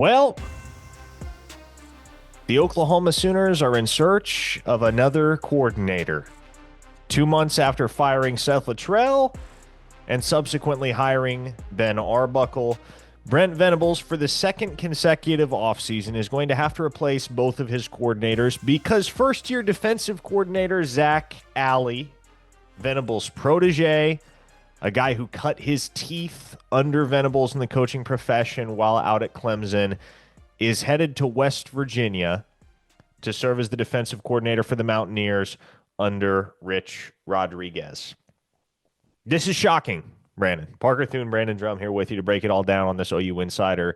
Well, the Oklahoma Sooners are in search of another coordinator. 2 months after firing Seth Luttrell and subsequently hiring Ben Arbuckle, Brent Venables, for the second consecutive offseason, is going to have to replace both of his coordinators because first-year defensive coordinator Zac Alley, Venables' protege, a guy who cut his teeth under Venables in the coaching profession while out at Clemson, is headed to West Virginia to serve as the defensive coordinator for the Mountaineers under Rich Rodriguez. This is shocking, Brandon. Parker Thune, Brandon Drum here with you to break it all down on this OU Insider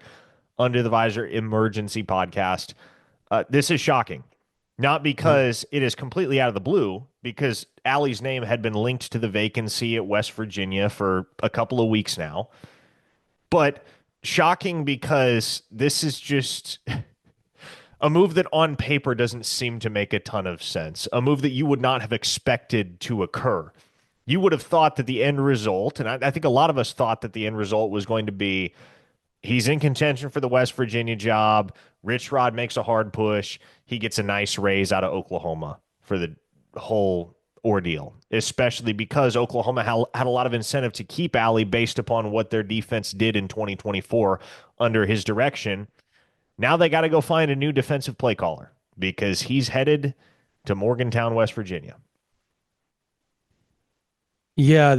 Under the Visor Emergency podcast. This is shocking. Not because it is completely out of the blue, because Alley's name had been linked to the vacancy at West Virginia for a couple of weeks now. But shocking because this is just a move that on paper doesn't seem to make a ton of sense. A move that you would not have expected to occur. You would have thought that the end result, and I think a lot of us thought that the end result was going to be he's in contention for the West Virginia job. Rich Rod makes a hard push. He gets a nice raise out of Oklahoma for the whole ordeal, especially because Oklahoma had a lot of incentive to keep Alley based upon what their defense did in 2024 under his direction. Now they got to go find a new defensive play caller because he's headed to Morgantown, West Virginia. Yeah,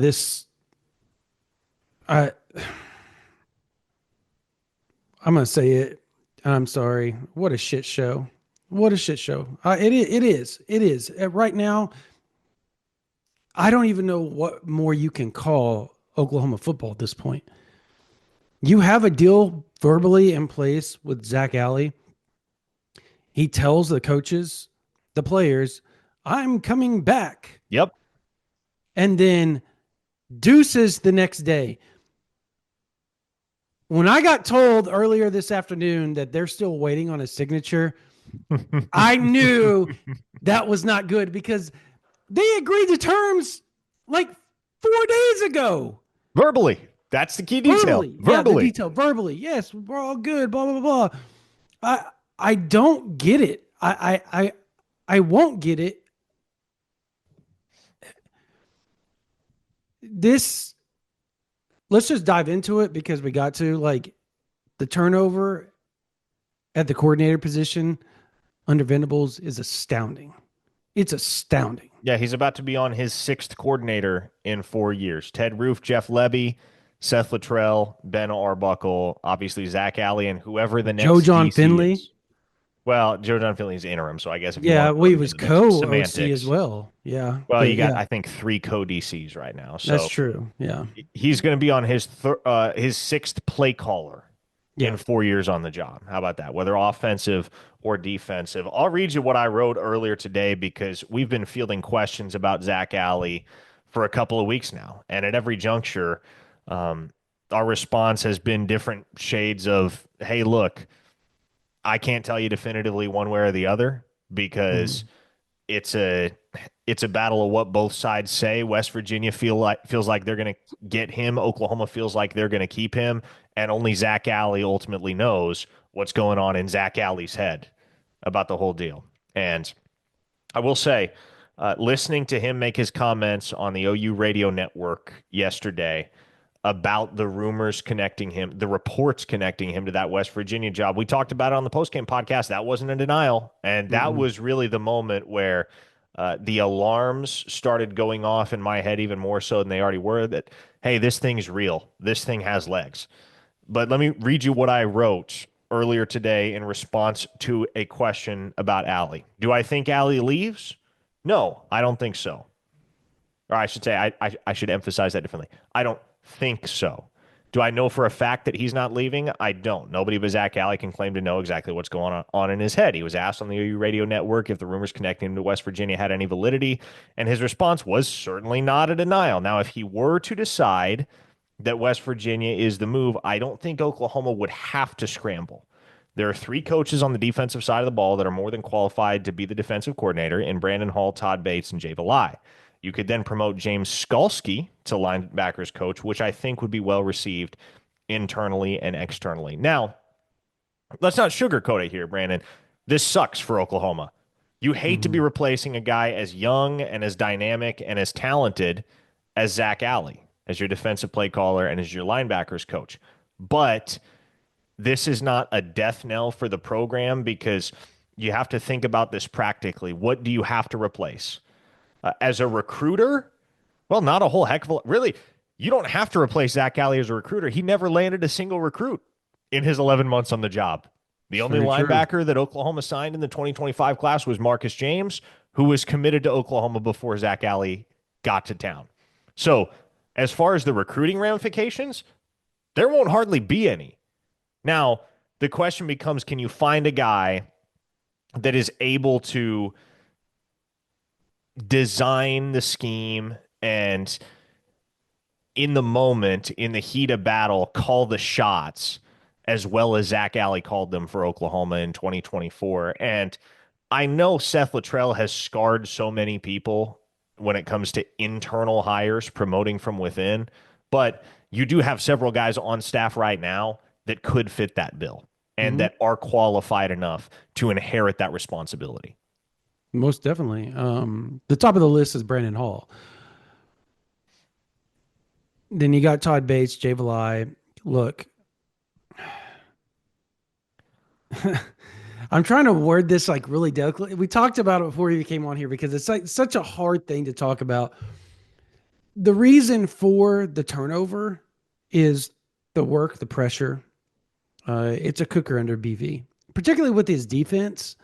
I'm gonna say it. I'm sorry. What a shit show. What a shit show. It is. It is. Right now, I don't even know what more you can call Oklahoma football at this point. You have a deal verbally in place with Zac Alley. He tells the coaches, the players, I'm coming back. Yep. And then deuces the next day. When I got told earlier this afternoon that they're still waiting on a signature, I knew that was not good because they agreed to terms like 4 days ago. Verbally. That's the key detail. Verbally. Verbally. Yeah, the detail. Verbally. Yes, we're all good. Blah, blah, blah. I don't get it. I won't get it. Let's just dive into it because we got to. Like, the turnover at the coordinator position under Venables is astounding. It's astounding. Yeah, he's about to be on his sixth coordinator in 4 years. Ted Roof, Jeff Lebby, Seth Luttrell, Ben Arbuckle, obviously Zac Alley, and whoever the next Joe John DC Finley. is. Well, Joe John Finley's interim, so I guess if you Yeah, want to we go was into the semantics co-OC as well. Yeah. Well, but you got yeah, I think 3 co-DCs right now. So that's true. Yeah. he's going to be on his sixth play caller Yeah. in 4 years on the job. How about that? Whether offensive or defensive. I'll read you what I wrote earlier today because we've been fielding questions about Zac Alley for a couple of weeks now, and at every juncture, our response has been different shades of, hey, look, I can't tell you definitively one way or the other because it's a battle of what both sides say. West Virginia feels like they're going to get him. Oklahoma feels like they're going to keep him, and only Zac Alley ultimately knows what's going on in Zac Alley's head about the whole deal. And I will say, listening to him make his comments on the OU radio network yesterday about the rumors connecting him, the reports connecting him to that West Virginia job. We talked about it on the postgame podcast. That wasn't a denial. And that was really the moment where the alarms started going off in my head even more so than they already were that, hey, this thing's real. This thing has legs. But let me read you what I wrote earlier today in response to a question about Alley. Do I think Alley leaves? No, I don't think so. Or I should say, I should emphasize that differently. I don't think so. Do I know for a fact that he's not leaving? I don't. Nobody but Zac Alley can claim to know exactly what's going on in his head. He was asked on the OU radio network if the rumors connecting him to West Virginia had any validity, and his response was certainly not a denial. Now, if he were to decide that West Virginia is the move, I don't think Oklahoma would have to scramble. There are 3 coaches on the defensive side of the ball that are more than qualified to be the defensive coordinator in Brandon Hall, Todd Bates, and Jay Valai. You could then promote James Skalski to linebackers coach, which I think would be well received internally and externally. Now, let's not sugarcoat it here, Brandon. This sucks for Oklahoma. You hate to be Hmm. replacing a guy as young and as dynamic and as talented as Zac Alley as your defensive play caller and as your linebackers coach. But this is not a death knell for the program because you have to think about this practically. What do you have to replace? As a recruiter, well, not a whole heck of a really. You don't have to replace Zac Alley as a recruiter. He never landed a single recruit in his 11 months on the job. The It's only very true. linebacker that Oklahoma signed in the 2025 class was Marcus James, who was committed to Oklahoma before Zac Alley got to town. So, as far as the recruiting ramifications, there won't hardly be any. Now, the question becomes, can you find a guy that is able to design the scheme and in the moment, in the heat of battle, call the shots as well as Zac Alley called them for Oklahoma in 2024. And I know Seth Luttrell has scarred so many people when it comes to internal hires promoting from within, but you do have several guys on staff right now that could fit that bill and Hmm. that are qualified enough to inherit that responsibility. Most definitely. The top of the list is Brandon Hall. Then you got Todd Bates, Jay Valai. Look, I'm trying to word this like really delicately. We talked about it before you came on here because it's like such a hard thing to talk about. The reason for the turnover is the work, the pressure. It's a cooker under BV, particularly with his defense.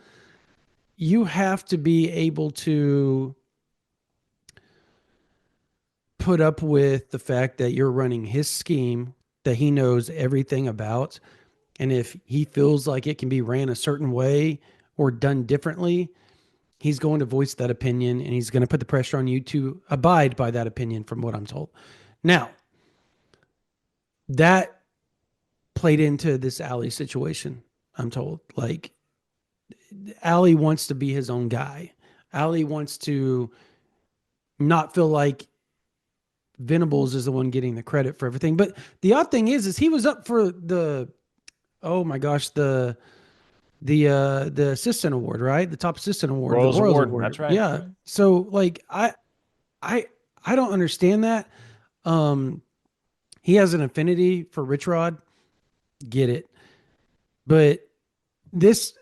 You have to be able to put up with the fact that you're running his scheme that he knows everything about. And if he feels like it can be ran a certain way or done differently, he's going to voice that opinion and he's going to put the pressure on you to abide by that opinion, from what I'm told. Now, that played into this Alley situation, I'm told. Like, Alley wants to be his own guy. Alley wants to not feel like Venables is the one getting the credit for everything. But the odd thing is he was up for the, oh my gosh, the assistant award, right? The top assistant award, the Royals Royals Award, that's award. right. Yeah. So like I I don't understand that. Um he has an affinity for Rich Rod, get it. But this,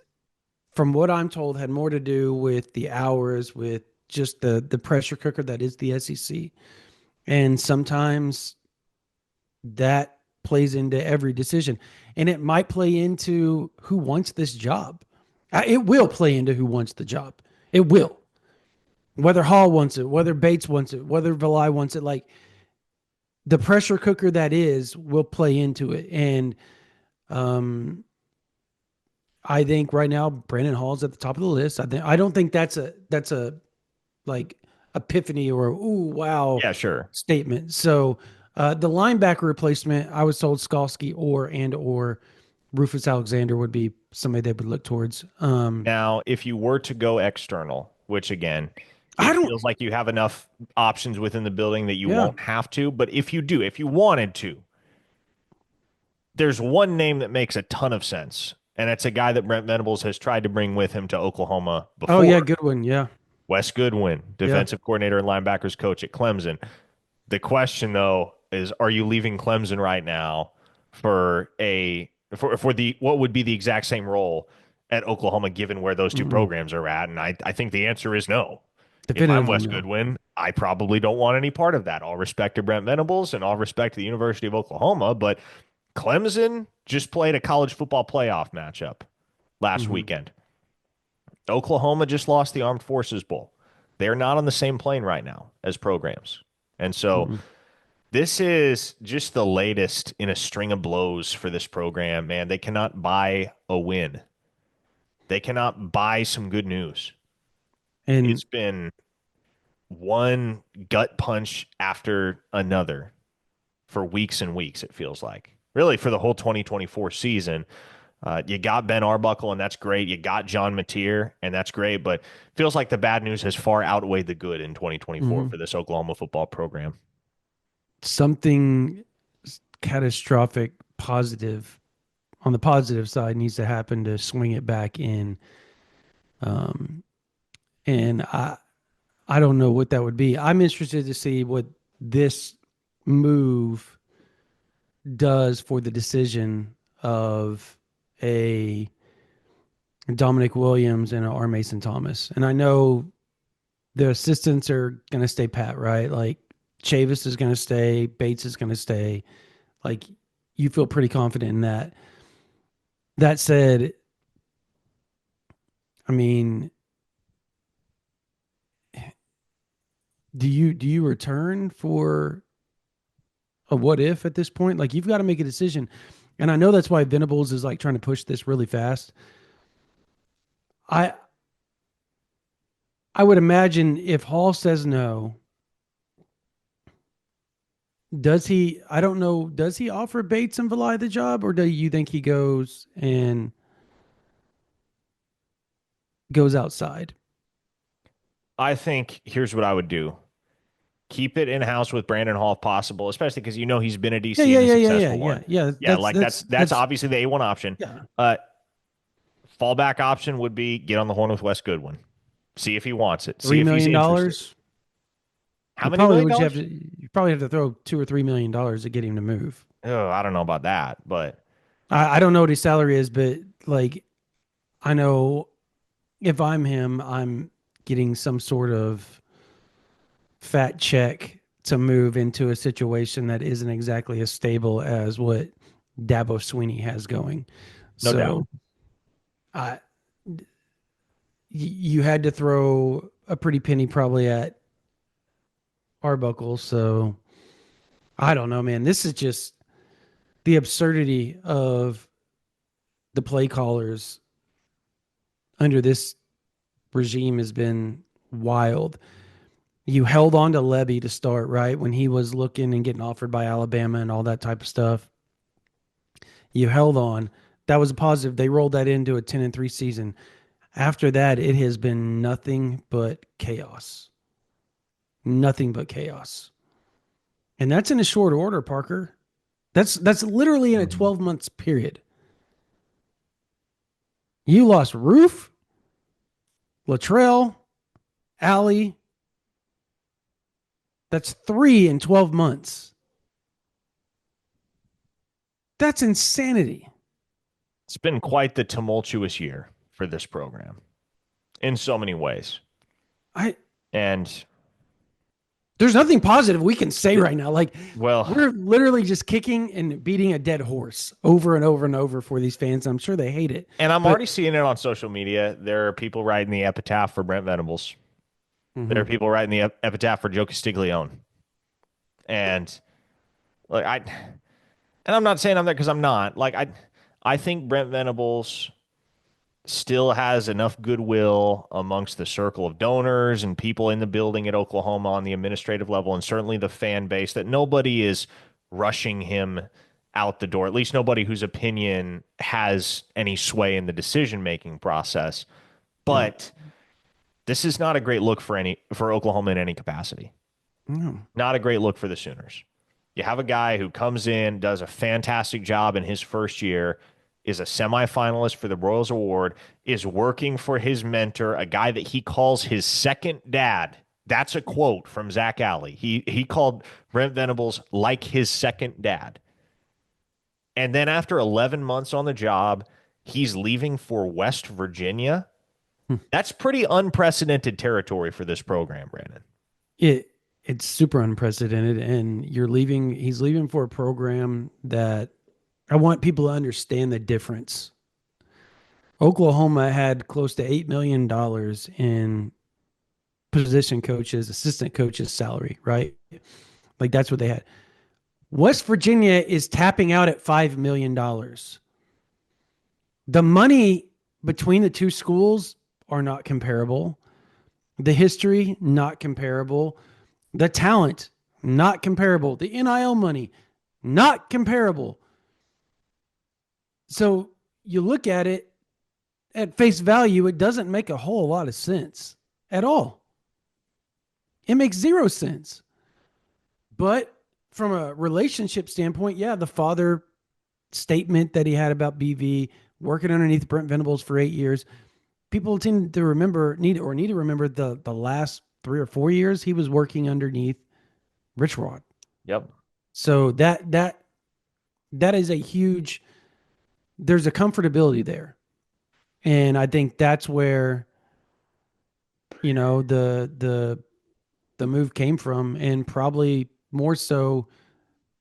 from what I'm told, had more to do with the hours, with just the pressure cooker that is the SEC. And sometimes that plays into every decision. And it might play into who wants this job. It will play into who wants the job. It will. Whether Hall wants it, whether Bates wants it, whether Valai wants it, like the pressure cooker that is will play into it. And um, I think right now Brandon Hall's at the top of the list. I don't think that's a like epiphany or a, ooh wow Yeah, sure. statement. So the linebacker replacement, I was told Skalski or Rufus Alexander would be somebody they would look towards. Now, if you were to go external, which again, I it don't. feels like you have enough options within the building that you Yeah. won't have to. But if you do, if you wanted to, there's one name that makes a ton of sense. And it's a guy that Brent Venables has tried to bring with him to Oklahoma Oh yeah, before. good one. Yeah. Wes Goodwin, Yeah. defensive coordinator and linebackers coach at Clemson. The question though is, are you leaving Clemson right now for a for the what would be the exact same role at Oklahoma, given where those two Mm-mm. programs are at? And I think the answer is no. If I'm Definitively Wes no. Goodwin, I probably don't want any part of that. All respect to Brent Venables and all respect to the University of Oklahoma, but Clemson just played a college football playoff matchup last Mm-hmm. weekend. Oklahoma just lost the Armed Forces Bowl. They're not on the same plane right now as programs. And so Mm-mm. this is just the latest in a string of blows for this program, man. They cannot buy a win. They cannot buy some good news. And It's been one gut punch after another for weeks and weeks, it feels like. Really, for the whole 2024 season. You got Ben Arbuckle, and that's great. You got John Mateer, and that's great. But feels like the bad news has far outweighed the good in 2024 mhm, for this Oklahoma football program. something catastrophic positive on the positive side needs to happen to swing it back in. Um, and I don't know what that would be. I'm interested to see what this move does for the decision of a Dominic Williams and a R. Mason Thomas. And I know the assistants are going to stay pat, right? Like Chavis is going to stay, Bates is going to stay. Like you feel pretty confident in that. That said, I mean, do you return for a what if at this point? Like you've got to make a decision. And I know that's why Venables is like trying to push this really fast. I I would imagine if Hall says no, does he? I don't know. Does he offer Bates and Valai the job, or do you think he goes outside? I think here's what I would do. Keep it in house with Brandon Hall if possible, especially because you know he's been a Yeah, DC yeah, and a yeah, yeah, yeah, successful yeah, one. yeah. Yeah, like that's That's obviously the A1 option. yeah. Uh, Fallback option would be get on the horn with Wes Goodwin. See if he wants it. See three if he's million interested. dollars. How many million dollars? You probably have to throw $2 or $3 million to get him to move. Oh, I don't know about that, but I don't know what his salary is, but like I know if I'm him, I'm getting some sort of fat check to move into a situation that isn't exactly as stable as what Dabo Sweeney has going. no doubt. So I you had to throw a pretty penny probably at Arbuckle. So I don't know, man. This is just the absurdity of the play callers under this regime has been wild. You held on to Levy to start, right? When he was looking and getting offered by Alabama and all that type of stuff. You held on. That was a positive. They rolled that into a 10-3 season. After that, it has been nothing but chaos. Nothing but chaos. And that's in a short order, Parker. That's literally in a Mhm. 12 months period. You lost Roof, Latrell, Alley. That's 3 in 12 months. That's insanity. It's been quite the tumultuous year for this program in so many ways. I And There's nothing positive we can say right now. Like well, we're literally just kicking and beating a dead horse over and over and over for these fans. I'm sure they hate it. and I'm But already seeing it on social media. There are people writing the epitaph for Brent Venables. There are mhm. people writing the epitaph for Joe Castiglione. And like and I'm not saying I'm there because I'm not. Like I think Brent Venables still has enough goodwill amongst the circle of donors and people in the building at Oklahoma on the administrative level, and certainly the fan base, that nobody is rushing him out the door. At least nobody whose opinion has any sway in the decision making process. Yeah. But this is not a great look for Oklahoma in any capacity. No. Not a great look for the Sooners. You have a guy who comes in, does a fantastic job in his first year, is a semifinalist for the Royals Award, is working for his mentor, a guy that he calls his second dad. That's a quote from Zac Alley. He called Brent Venables like his second dad. And then after 11 months on the job, he's leaving for West Virginia. That's pretty unprecedented territory for this program, Brandon. It it's super unprecedented and he's leaving for a program that I want people to understand the difference. Oklahoma had close to $8 million in position coaches, assistant coaches salary, right? Like that's what they had. West Virginia is tapping out at $5 million. The money between the two schools are not comparable. The history, not comparable. The talent, not comparable. The NIL money, not comparable. So you look at it at face value, it doesn't make a whole lot of sense at all. It makes zero sense. But from a relationship standpoint, yeah, the father statement that he had about BV, working underneath Brent Venables for 8 years. People tend to need to remember the last 3 or 4 years he was working underneath Rich Rod. Yep. So that is a huge. There's a comfortability there, and I think that's where the move came from, and probably more so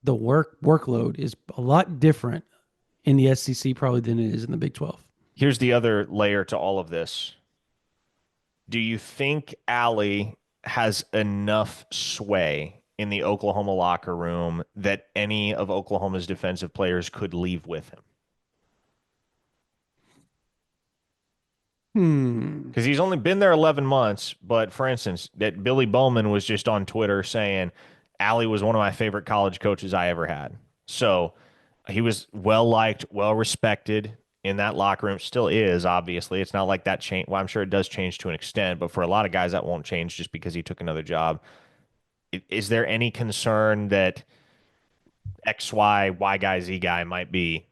the workload is a lot different in the SEC probably than it is in the Big 12. Here's the other layer to all of this. Do you think Alley has enough sway in the Oklahoma locker room that any of Oklahoma's defensive players could leave with him? Hmm. Because he's only been there 11 months. But for instance, that Billy Bowman was just on Twitter saying Alley was one of my favorite college coaches I ever had. So he was well liked, well respected in that locker room. Still is, obviously. It's not like that change. Well, I'm sure it does change to an extent, but for a lot of guys, that won't change just because he took another job. Is there any concern that Y guy, Z guy might be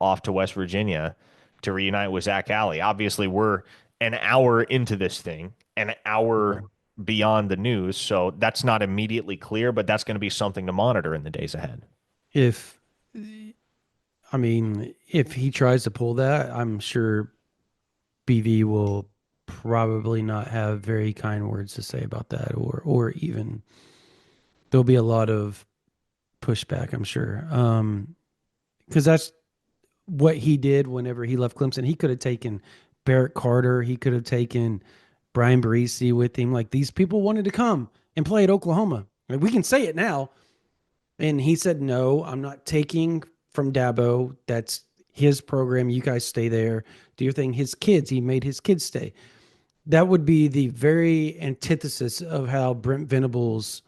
off to West Virginia to reunite with Zac Alley? Obviously, we're an hour into this thing, an hour beyond the news, so that's not immediately clear, but that's going to be something to monitor in the days ahead. If I mean, if he tries to pull that, I'm sure BV will probably not have very kind words to say about that, or even there'll be a lot of pushback, I'm sure. Because that's what he did whenever he left Clemson. He could have taken Barrett Carter, he could have taken Brian Barisi with him. Like these people wanted to come and play at Oklahoma. Like, we can say it now. And he said, no, I'm not taking from Dabo. That's his program. You guys stay there. Do your thing. His kids, he made his kids stay. That would be the very antithesis of how Brent Venables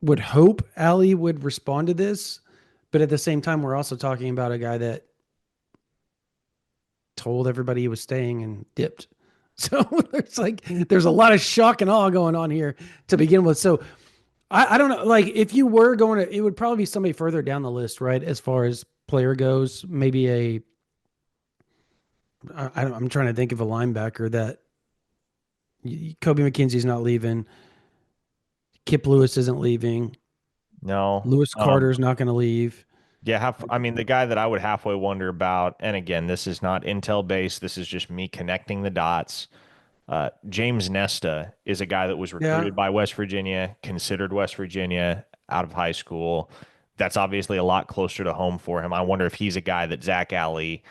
would hope Allie would respond to this. But at the same time, we're also talking about a guy that told everybody he was staying and dipped. So it's like there's a lot of shock and awe going on here to begin with. So I don't know. Like if you were going to, it would probably be somebody further down the list, right? As far as player goes, maybe I'm trying to think of a linebacker that Kobe McKenzie's not leaving. Kip Lewis isn't leaving. No. Lewis Carter's not going to leave. Yeah, I mean, the guy that I would halfway wonder about, and again, this is not intel based, this is just me connecting the dots. James Nesta is a guy that was Yeah. recruited by West Virginia, considered West Virginia out of high school. That's obviously a lot closer to home for him. I wonder if he's a guy that Zac Alley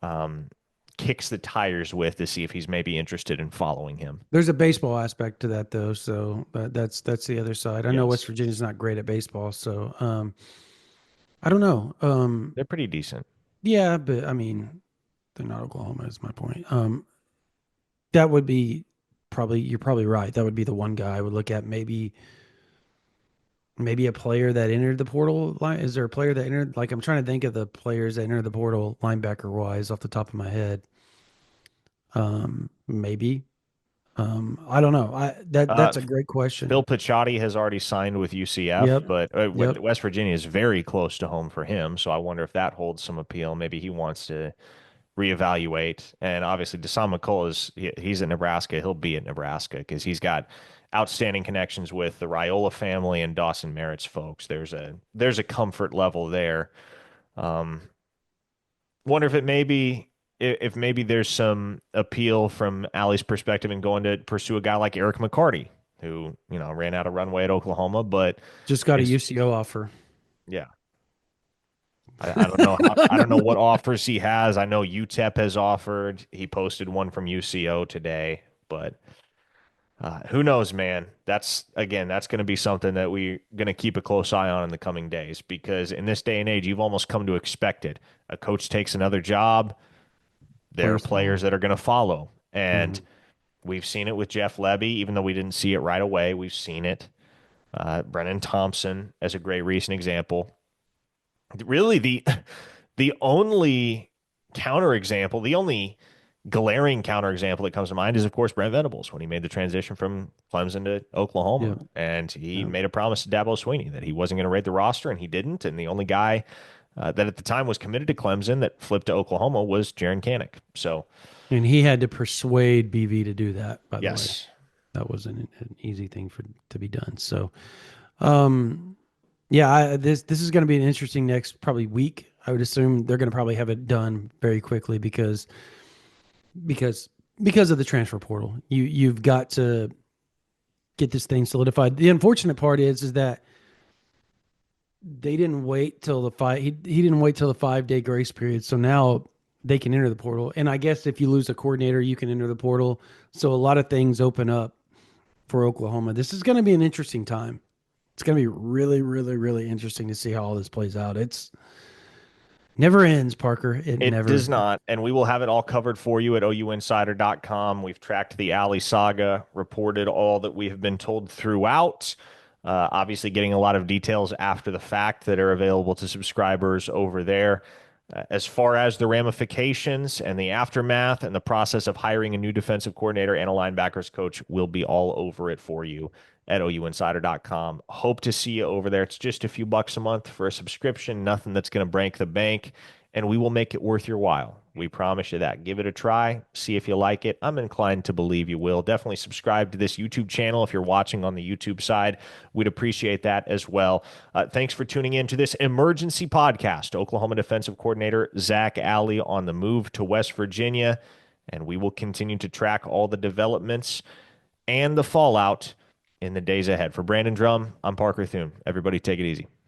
um, kicks the tires with to see if he's maybe interested in following him. There's a baseball aspect to that though, so that's the other side. I know West Yes, Virginia's not great at baseball, so I don't know. they're pretty decent. Yeah, but I mean, they're not Oklahoma is my point. That would be probably you're probably right. That would be the one guy I would look at. Maybe a player that entered the portal line. Is there a player that entered? Like I'm trying to think of the players that entered the portal linebacker wise off the top of my head. Maybe. I don't know. Uh, That's a great Phil question. Picciotti has already signed with UCF, Yep. but Yep. West Virginia is very close to home for him. So I wonder if that holds some appeal. Maybe he wants to reevaluate. And obviously, Deshaun McCall he's at Nebraska. He'll be at Nebraska because he's got outstanding connections with the Raiola family and Dawson Merritt's folks. There's a comfort level there. Um, Wonder if it maybe if maybe there's some appeal from Allie's perspective in going to pursue a guy like Eric McCarty, who ran out of runway at Oklahoma, but Just got a is UCO offer. yeah. I don't know I don't know what offers he has. I know UTEP has offered. He posted one from UCO today, but who knows, man? That's going to be something that we're going to keep a close eye on in the coming days because in this day and age, you've almost come to expect it. A coach takes another job, there are Players follow. players that are going to follow. And Mhm. we've seen it with Jeff Levy, even though we didn't see it right away. We've seen it. Brennan Thompson as a great recent example. Really, the only counterexample, the only glaring counterexample that comes to mind is, of course, Brent Venables when he made the transition from Clemson to Yep. Oklahoma. And he Yep. made a promise to Dabo Swinney that he wasn't going to rate the roster, and he didn't. And the only guy that at the time was committed to Clemson that flipped to Oklahoma was Jaron Kanik. So, And he had to persuade BV to do that, by the way. yes, That wasn't an easy thing for to be done. So, um, yeah, this is going to be an interesting next probably week. I would assume they're going to probably have it done very quickly because because of the transfer portal. You've got to get this thing solidified. The unfortunate part is that they didn't wait till the he didn't wait till the 5 day grace period. So now they can enter the portal. And I guess if you lose a coordinator, you can enter the portal. So a lot of things open up for Oklahoma. This is going to be an interesting time. It's going to be really, really, really interesting to see how all this plays out. It's never ends, Parker. It it never. does not. And we will have it all covered for you at OUinsider.com. We've tracked the Alley saga, reported all that we have been told throughout. Obviously, getting a lot of details after the fact that are available to subscribers over there. As far as the ramifications and the aftermath and the process of hiring a new defensive coordinator and a linebackers coach, we'll be all over it for you at OUinsider.com. Hope to see you over there. It's just a few bucks a month for a subscription, nothing that's going to break the bank, and we will make it worth your while. We promise you that. Give it a try. See if you like it. I'm inclined to believe you will. Definitely subscribe to this YouTube channel if you're watching on the YouTube side. We'd appreciate that as well. Thanks for tuning in to this emergency podcast. Oklahoma defensive coordinator Zac Alley on the move to West Virginia, and we will continue to track all the developments and the fallout in the days ahead. For Brandon Drum, I'm Parker Thune. Everybody take it easy.